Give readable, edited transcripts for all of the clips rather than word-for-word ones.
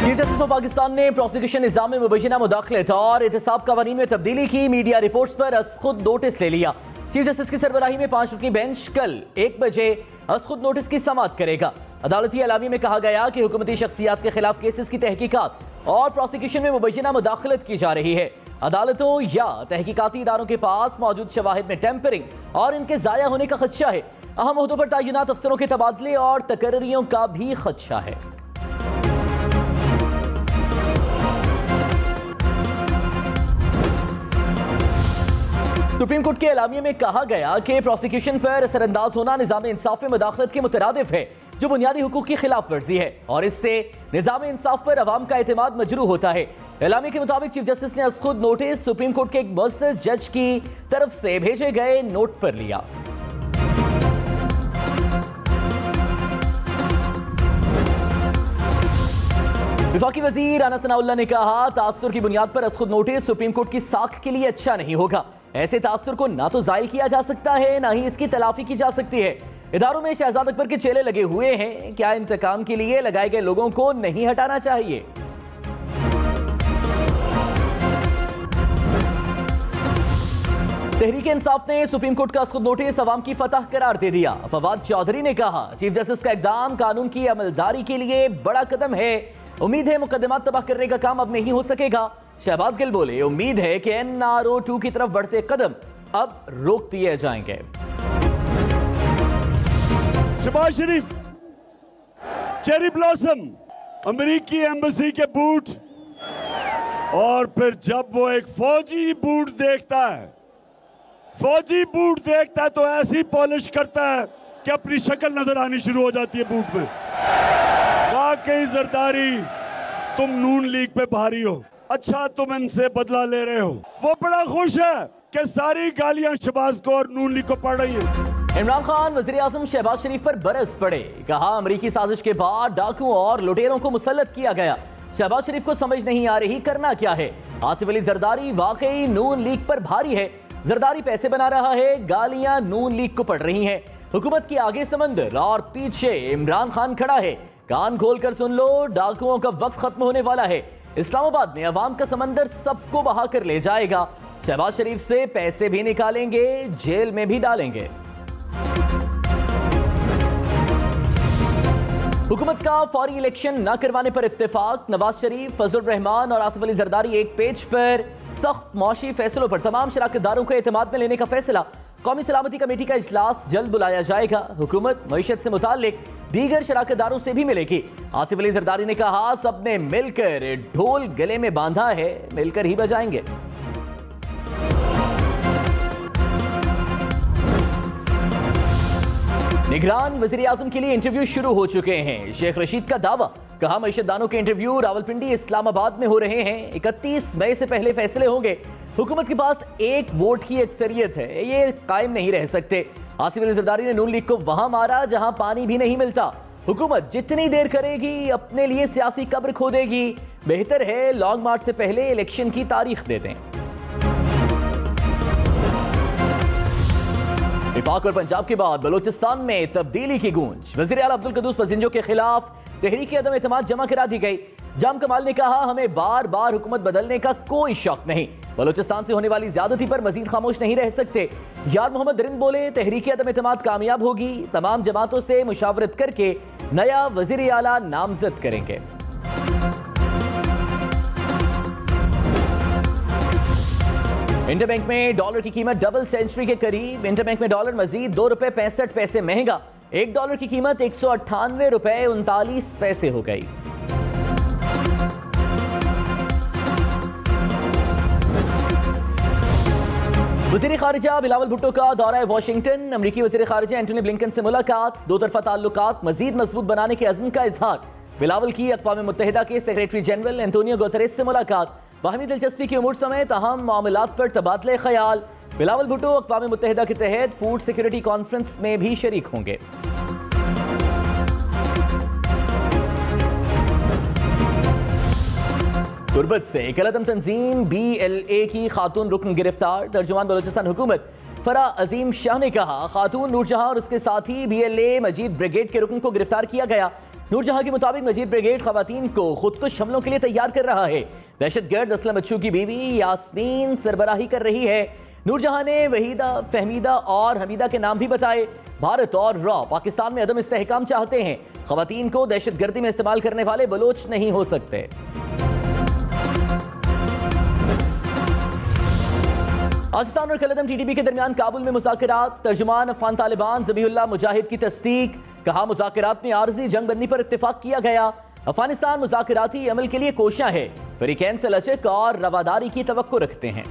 Chief justice of Pakistan ने prosecution निज़ाम में मुबैना मुदाखलत और एहतसाब कवानीन में तब्दीली की मीडिया रिपोर्ट्स पर खुद नोटिस ले लिया। चीफ जस्टिस की सरबराही में 5 रुकनी बेंच कल 1 बजे खुद नोटिस की समाअत करेगा। अदालती अलामी में कहा गया कि हुकूमती शख्सियात के खिलाफ केसेस की तहकीकात और प्रोसिक्यूशन में मुबैना मुदाखलत की जा रही है। अदालतों या तहकीकाती इदारों के पास मौजूद शवाहिद में टेम्परिंग और इनके ज़ाया होने का खदशा है। अहम ओहदों पर तैनात अफसरों के तबादले और तकर्रियों का भी खदशा है। सुप्रीम कोर्ट के एलामिये में कहा गया कि प्रोसिक्यूशन पर असरअंदाज होना निज़ाम इंसाफ में मुदाखलत के मुतरादिफ है, जो बुनियादी हुकूक की खिलाफ वर्जी है और इससे निज़ाम इंसाफ पर अवाम का एतमाद मजरूह होता है। एलामिये के मुताबिक चीफ जस्टिस ने खुद नोटिस सुप्रीम कोर्ट के एक मुअज़्ज़ज़ जज की तरफ से भेजे गए नोट पर लिया। वफाकी वजीर राना सनाउल्लाह ने कहा, तासुर की बुनियाद पर खुद नोटिस सुप्रीम कोर्ट की साख के लिए अच्छा नहीं होगा। ऐसे तासुर को ना तो जायल किया जा सकता है, ना ही इसकी तलाफी की जा सकती है। इदारों में शहजाद अकबर के चेले लगे हुए हैं, क्या इंतकाम के लिए लगाए गए लोगों को नहीं हटाना चाहिए? तहरीक इंसाफ ने सुप्रीम कोर्ट का खुद नोटिस अवाम की फतह करार दे दिया। फवाद चौधरी ने कहा, चीफ जस्टिस का इकदाम कानून की अमलदारी के लिए बड़ा कदम है। उम्मीद है मुकदमात तबाह करने का काम अब नहीं हो सकेगा। शहबाज गिल बोले, उम्मीद है कि NRO 2 की तरफ बढ़ते कदम अब रोक दिए जाएंगे। शहबाज शरीफ चेरी ब्लॉसम अमेरिकी एम्बेसी के बूट, और फिर जब वो एक फौजी बूट देखता है तो ऐसी पॉलिश करता है कि अपनी शक्ल नजर आनी शुरू हो जाती है बूट में। वाकई जरदारी तुम नून लीग पे भारी हो, अच्छा तुम इनसे बदला ले रहे हो। वो बड़ा खुश है कि सारी गालियां शहबाज को और नून लीग को पड़ रही है। इमरान खान वज़ीर आज़म शहबाज शरीफ पर बरस पड़े, कहा अमरीकी साजिश के बाद डाकुओं और लुटेरों को मुसल्लत किया गया। शहबाज शरीफ को समझ नहीं आ रही करना क्या है। आसिफ अली जरदारी वाकई नून लीग पर भारी है। जरदारी पैसे बना रहा है, गालियां नून लीग को पड़ रही हैं। हुकूमत के आगे समंदर और पीछे इमरान खान खड़ा है। कान खोलकर सुन लो, डाकुओं का वक्त खत्म होने वाला है। इस्लामाबाद में अवाम का समंदर सबको बहा कर ले जाएगा। शहबाज शरीफ से पैसे भी निकालेंगे, जेल में भी डालेंगे। हुकूमत का फौरी इलेक्शन न करवाने पर इत्तेफाक। नवाज शरीफ, फजल रहमान और आसिफ अली जरदारी एक पेज पर। सख्त मौशी फैसलों पर तमाम शराकतदारों को एतमाद में लेने का फैसला। कौमी सलामती कमेटी का इजलास जल्द बुलाया जाएगा। हुकूमत मईशत से मुताल्लिक दीगर शराकतदारों से भी मिलेगी। आसिफ अली जरदारी ने कहा, सबने मिलकर ढोल गले में बांधा है, मिलकर ही बजाएंगे। निगरान वज़ीर आज़म के लिए इंटरव्यू शुरू हो चुके हैं। शेख रशीद का दावा, कहा मईशतदानों के इंटरव्यू रावलपिंडी इस्लामाबाद में हो रहे हैं। 31 मई से पहले फैसले होंगे। हुकूमत के पास एक वोट की अक्सरियत है, ये कायम नहीं रह सकते। आसिफ अली जरदारी ने नून लीग को वहां मारा जहां पानी भी नहीं मिलता। हुकूमत जितनी देर करेगी अपने लिए सियासी कब्र खोदेगी। बेहतर है लॉन्ग मार्च से पहले इलेक्शन की तारीख दे दें। वफाक और पंजाब के बाद बलोचिस्तान में तब्दीली की गूंज। वज़ीर आला अब्दुल क़ुद्दूस पसिंजो के खिलाफ तहरीक अदम एतमाद जमा करा दी गई। जाम कमाल ने कहा, हमें बार बार हुकूमत बदलने का कोई शौक नहीं। बलोचिस्तान से होने वाली ज्यादती पर मजीद खामोश नहीं रह सकते। यार मोहम्मद रिंद बोले, तहरीक अदम एतमाद कामयाब होगी, तमाम जमातों से मुशावरत करके नया वज़ीर आला नामजद करेंगे। इंटरबैंक में डॉलर की कीमत डबल सेंचुरी के करीब। इंटरबैंक में डॉलर मजीद $2.65 महंगा। $1 की कीमत 198 रुपए 39 पैसे हो गई। वज़ीर ख़ारिजा बिलावल भुट्टो का दौरा वाशिंगटन। अमरीकी वज़ीर ख़ारिजा एंटनी ब्लिंकन से मुलाकात। दो तरफ़ा ताल्लुकात मज़ीद मजबूत बनाने के अज़्म का इजहार। बिलावल की अक़वाम मुत्तहिदा के सेक्रेटरी जनरल एंटोनियो गुतेरेस से मुलाकात। बाहमी दिलचस्पी की उमूर समेत अहम मामलात पर तबादले ख्याल। बिलावल भुट्टो अक़वाम मुत्तहिदा के तहत फूड सिक्योरिटी कॉन्फ्रेंस में भी शरीक होंगे। तुर्बत से कलअदम तंजीम BLA की खातून रुकन गिरफ्तार। तर्जुमान बलोचिस्तान हुकूमत फरा अजीम शाह ने कहा, खातून नूरजहां और उसके साथी BLA मजीद ब्रिगेड के रुकन को गिरफ्तार किया गया। نور جہاں کے مطابق مجید بریگیڈ خواتین کو خودکش حملوں کے لیے تیار کر رہا ہے۔ دہشت گرد اسلم بچو کی بیوی یاسمین سربراہی کر رہی ہے۔ نور جہاں نے وحیدہ، فہمیدہ اور حمیدہ کے نام بھی بتائے۔ بھارت اور را پاکستان میں عدم استحکام چاہتے ہیں۔ خواتین کو دہشت گردی میں استعمال کرنے والے بلوچ نہیں ہو سکتے۔ پاکستان اور کالعدم ٹی ٹی پی کے درمیان کابل میں مذاکرات۔ ترجمان افغان طالبان ذبیح اللہ مجاہد کی تصدیق، کہا مذاکرات میں عارضی جنگ بندی پر اتفاق کیا گیا۔ افغانستان مذاکراتی عمل کے لیے کوشاں ہے، فریقین سے لچک اور رواداری کی توقع رکھتے ہیں۔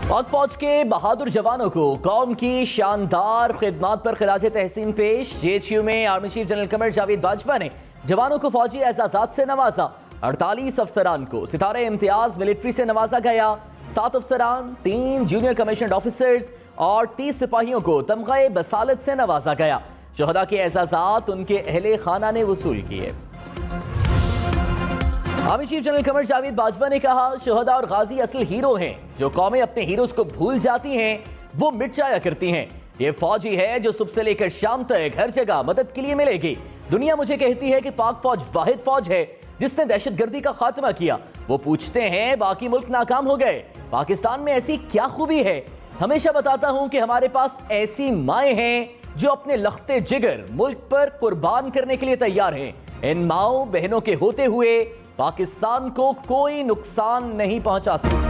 پاک فوج کے بہادر جوانوں کو قوم کی شاندار خدمات پر خراج تحسین پیش۔ جے ایچ یو میں army chief general Qamar Javed Bajwa نے جوانوں کو فوجی اعزازات سے نوازا۔ 48 افسران کو ستارہ امتیاز ملٹری سے نوازا گیا۔ 7 افسران، 3 جونیئر کمیشنڈ آفیسرز اور 30 سپاہیوں کو تمغہ بصالت سے نوازا گیا۔ شہداء کے اعزازات ان کے اہل خانہ نے وصول کیے۔ Army chief general Qamar Javed Bajwa نے کہا شہداء اور غازی اصل ہیرو ہیں۔ جو قومیں اپنے ہیروز کو بھول جاتی ہیں وہ مٹ جایا کرتی ہیں۔ یہ فوجی ہے جو صبح سے لے کر شام تک ہر جگہ مدد کے لیے ملے گی۔ دنیا مجھے کہتی ہے کہ پاک فوج واحد فوج ہے جس نے دہشت گردی کا خاتمہ کیا۔ وہ پوچھتے ہیں باقی ملک ناکام ہو گئے، پاکستان میں ایسی کیا خوبی ہے؟ ہمیشہ بتاتا ہوں کہ ہمارے پاس ایسی مائیں ہیں جو اپنے لخت جگر ملک پر قربان کرنے کے لیے تیار ہیں۔ ان ماؤں بہنوں کے ہوتے ہوئے پاکستان کو کوئی نقصان نہیں پہنچا سکتا۔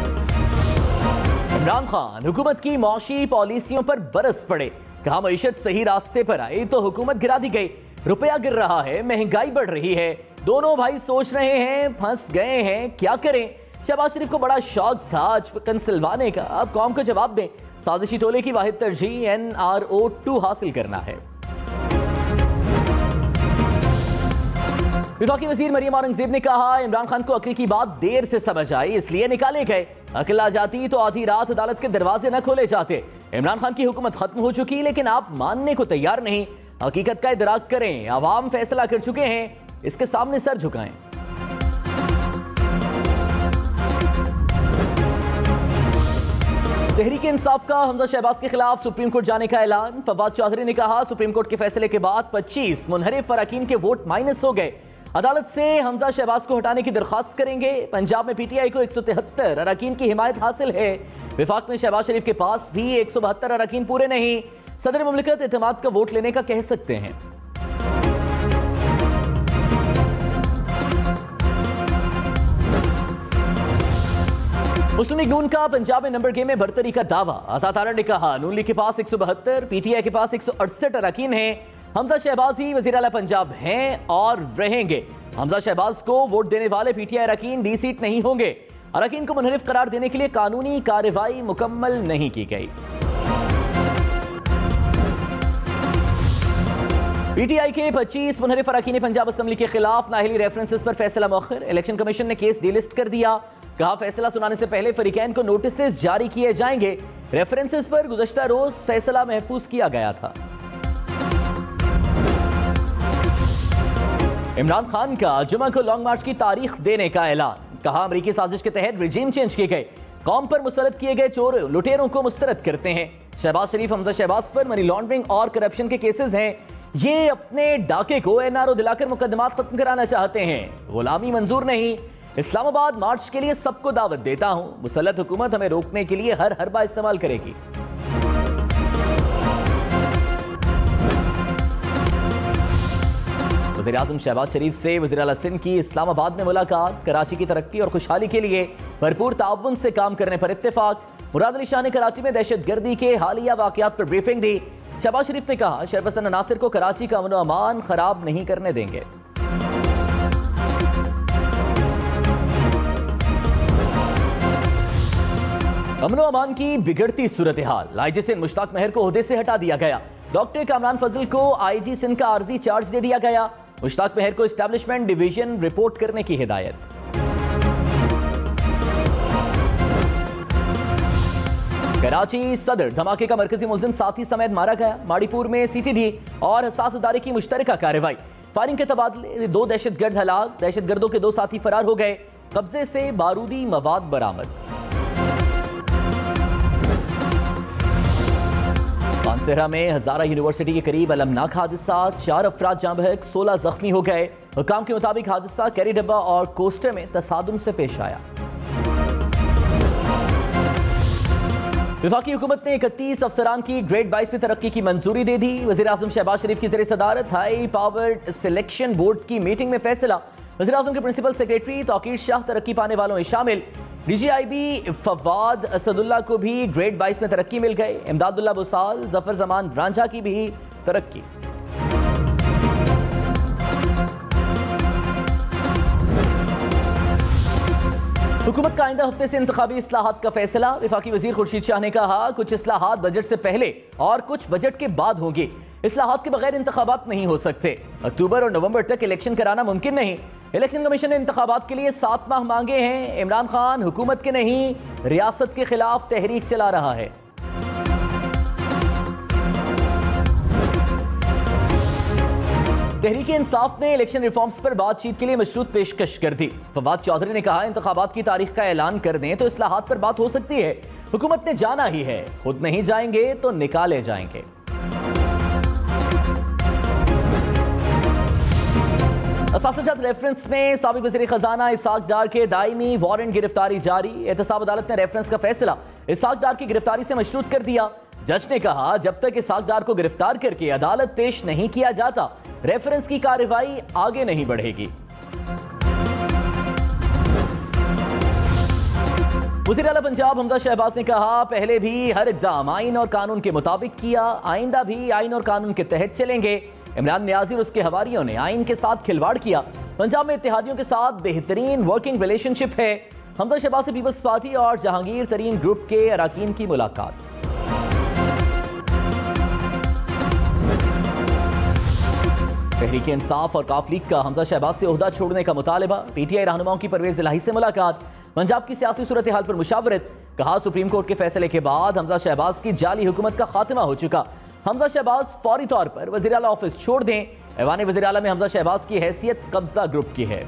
عمران خان حکومت کی معاشی پالیسیوں پر برس پڑے، کہا معیشت صحیح راستے پر آئی تو حکومت گرا دی گئی۔ روپیہ گر رہا ہے، مہنگائی بڑھ رہی ہے، دونوں بھائی سوچ رہے ہیں پھنس گئے ہیں، کیا کریں؟ شہباز شریف کو بڑا شوق تھا آج کنسلوانے کا، اب قوم کو جواب دیں۔ سازشی ٹولے کی واحد ترجیح NRO2 حاصل کرنا ہے۔ وفاقی وزیر مریم اورنگزیب نے کہا عمران خان کو عقل کی بات دیر سے سمجھ آئی اس لیے نکالے گئے۔ عقل آ جاتی تو آدھی رات عدالت کے دروازے نہ کھولے جاتے۔ عمران خان کی حکومت ختم ہو چکی لیکن آپ ماننے کو تیار نہیں۔ حقیقت کا ادراک کریں، عوام فیصلہ کر چکے ہیں، اس کے سامنے سر جھکائیں۔ تحریک انصاف کا حمزہ شہباز کے خلاف سپریم کورٹ جانے کا اعلان۔ فواد چودھری نے کہا سپریم کورٹ کے فیصلے کے بعد 25 منحرف اراکین کے ووٹ مائنس ہو گئے، عدالت سے حمزہ شہباز کو ہٹانے کی درخواست کریں گے۔ پنجاب میں پی ٹی آئی کو 173 اراکین کی حمایت حاصل ہے۔ وفاق میں شہباز شریف کے پاس بھی 172 اراکین پورے نہیں، صدر مملکت اعتماد کا ووٹ لینے کا کہہ سکتے ہیں۔ مسلم لیگ نون کا پنجاب میں نمبر گیم میں برتری کا دعویٰ۔ آزاد تارڑ نے کہا نون لیگ کے پاس 172، پی ٹی آئی کے پاس 168 اراکین ہیں۔ حمزہ شہباز ہی وزیر اعلیٰ پنجاب ہیں اور رہیں گے۔ حمزہ شہباز کو ووٹ دینے والے پی ٹی آئی اراکین 20 سیٹ نہیں ہوں گے۔ اراکین کو منحرف قرار دینے کے لیے قانونی کارروائی مکمل نہیں کی گئی۔ پی ٹی آئی کے 25 منحرف اراکین پنجاب اسمبلی کے خلاف نااہلی ریفرنسز پر فیصلہ مؤخر۔ الیکشن کمیشن نے کیس ڈی لسٹ کر دیا، کہا فیصلہ سنانے سے پہلے فریقین کو نوٹسز جاری کیے جائیں گے۔ ریفرنسز پر گزشتہ روز فیصلہ محفوظ کیا گیا تھا۔ عمران خان کا جمعہ کو لانگ مارچ کی تاریخ دینے کا اعلان، کہا امریکی سازش کے تحت رجیم چینج کیے گئے، قوم پر مسلط کیے گئے چور لٹیروں کو مسترد کرتے ہیں۔ شہباز شریف حمزہ شہباز پر منی لانڈرنگ اور کرپشن کے کیسز ہیں، یہ اپنے ڈاکے کو NRO دلا کر مقدمات ختم کرانا چاہتے ہیں، غلامی منظور نہیں۔ اسلام آباد مارچ کے لیے سب کو دعوت دیتا ہوں، مسلط حکومت ہمیں روکنے کے لیے ہر حربہ استعمال کرے گی۔ وزیراعظم شہباز شریف سے وزیر اعلیٰ سندھ کی اسلام آباد میں ملاقات، کراچی کی ترقی اور خوشحالی کے لیے بھرپور تعاون سے کام کرنے پر اتفاق۔ مراد علی شاہ نے کراچی میں دہشت گردی کے حالیہ واقعات پر بریفنگ دی۔ شہباز شریف نے کہا شرپسند عناصر کو کراچی کا امن و امان خراب نہیں کرنے دیں گے۔ امن و امان کی بگڑتی صورتحال، آئی جی سندھ مشتاق مہر کو عہدے سے ہٹا دیا گیا۔ ڈاکٹر کامران فضل کو آئی جی سندھ کا عارضی چارج دے دیا گیا۔ مشتاق مہر کو اسٹیبلشمنٹ ڈویژن رپورٹ کرنے کی ہدایت۔ کراچی صدر دھماکے کا مرکزی ملزم ساتھی سمیت مارا گیا۔ ماڑی پور میں سی ٹی ڈی اور حساس ادارے کی مشترکہ کارروائی، فائرنگ کے تبادلے، 2 دہشت گرد ہلاک، دہشت گردوں کے 2 ساتھی فرار ہو گئے، قبضے سے بارودی مواد برآمد۔ सेहरा में हजारा यूनिवर्सिटी के करीब अलमनाक हादसा, 4 अफराद जाँ बहक, 16 जख्मी हो गए। हुकाम के मुताबिक हादसा कैरी डब्बा और कोस्टर में तसादुम से पेश आया। वफाकी हुकूमत ने 31 अफसरान की ग्रेड 22 में तरक्की की मंजूरी दे दी। वज़ीर आज़म शहबाज शरीफ की ज़ेर सदारत हाई पावर्ड सिलेक्शन बोर्ड की मीटिंग में फैसला। वज़ीर आज़म के प्रिंसिपल सेक्रेटरी तौकीर शाह तरक्की पाने वालों में शामिल। DGIB फवाद असदुल्ला को भी ग्रेड 22 में तरक्की मिल गई। इमदादुल्ला बुसाल, जफर जमान रांझा की भी तरक्की। हुकूमत का आइंदा हफ्ते से इंतखाबी इस्लाहात का फैसला। वफाकी वजीर खुर्शीद शाह ने कहा, कुछ इस्लाहात बजट से पहले और कुछ बजट के बाद होंगी। इस्लाहात के बगैर इंतखाबात नहीं हो सकते। अक्टूबर और नवंबर तक इलेक्शन कराना मुमकिन नहीं। इलेक्शन कमीशन ने इंतखाबात के लिए 7 माह मांगे हैं। इमरान खान हुकूमत के नहीं, रियासत के खिलाफ तहरीक चला रहा है। तहरीक इंसाफ ने इलेक्शन रिफॉर्म्स पर बातचीत के लिए मशरूत पेशकश कर दी। फवाद चौधरी ने कहा, इंतखाबात की तारीख का ऐलान कर दें तो इस्लाहात पर बात हो सकती है। हुकूमत ने जाना ही है, खुद नहीं जाएंगे तो निकाले जाएंगे। असातिज़ात रेफरेंस में साबिक वज़ीर खजाना इसहाक डार के दायमी वारंट गिरफ्तारी जारी। एहतसाब अदालत ने रेफरेंस का फैसला इसहाक डार की गिरफ्तारी से मशरूत कर दिया। जज ने कहा, जब तक इसहाक डार को गिरफ्तार करके अदालत पेश नहीं किया जाता, रेफरेंस की कार्रवाई आगे नहीं बढ़ेगी। वज़ीर आला पंजाब हमजा शहबाज ने कहा, पहले भी हर इक़दाम आइन और कानून के मुताबिक किया, आइंदा भी आइन और कानून के तहत चलेंगे। इमरान नियाज़ी और उसके हवारियों ने आइन के साथ खिलवाड़ किया। पंजाब में इत्तेहादियों के साथ बेहतरीन वर्किंग रिलेशनशिप है। हमजा शहबाज से पीपल्स पार्टी और जहांगीर तरीन ग्रुप के अरकान की मुलाकात। तहरीक इंसाफ और काफ लीग का हमजा शहबाज से ओहदा छोड़ने का मुतालबा। PTI रहनुमाओं की परवेज इलाही से मुलाकात। पंजाब की सियासी सूरत हाल पर मुशावरत। कहा, सुप्रीम कोर्ट के फैसले के बाद हमजा शहबाज की जाली हुकूमत का खात्मा हो चुका। हमजा शहबाज फौरी तौर पर वज़ीर आला ऑफिस छोड़ दें। ऐवान वज़ीर आला में हमजा शहबाज की हैसियत कब्जा ग्रुप की है।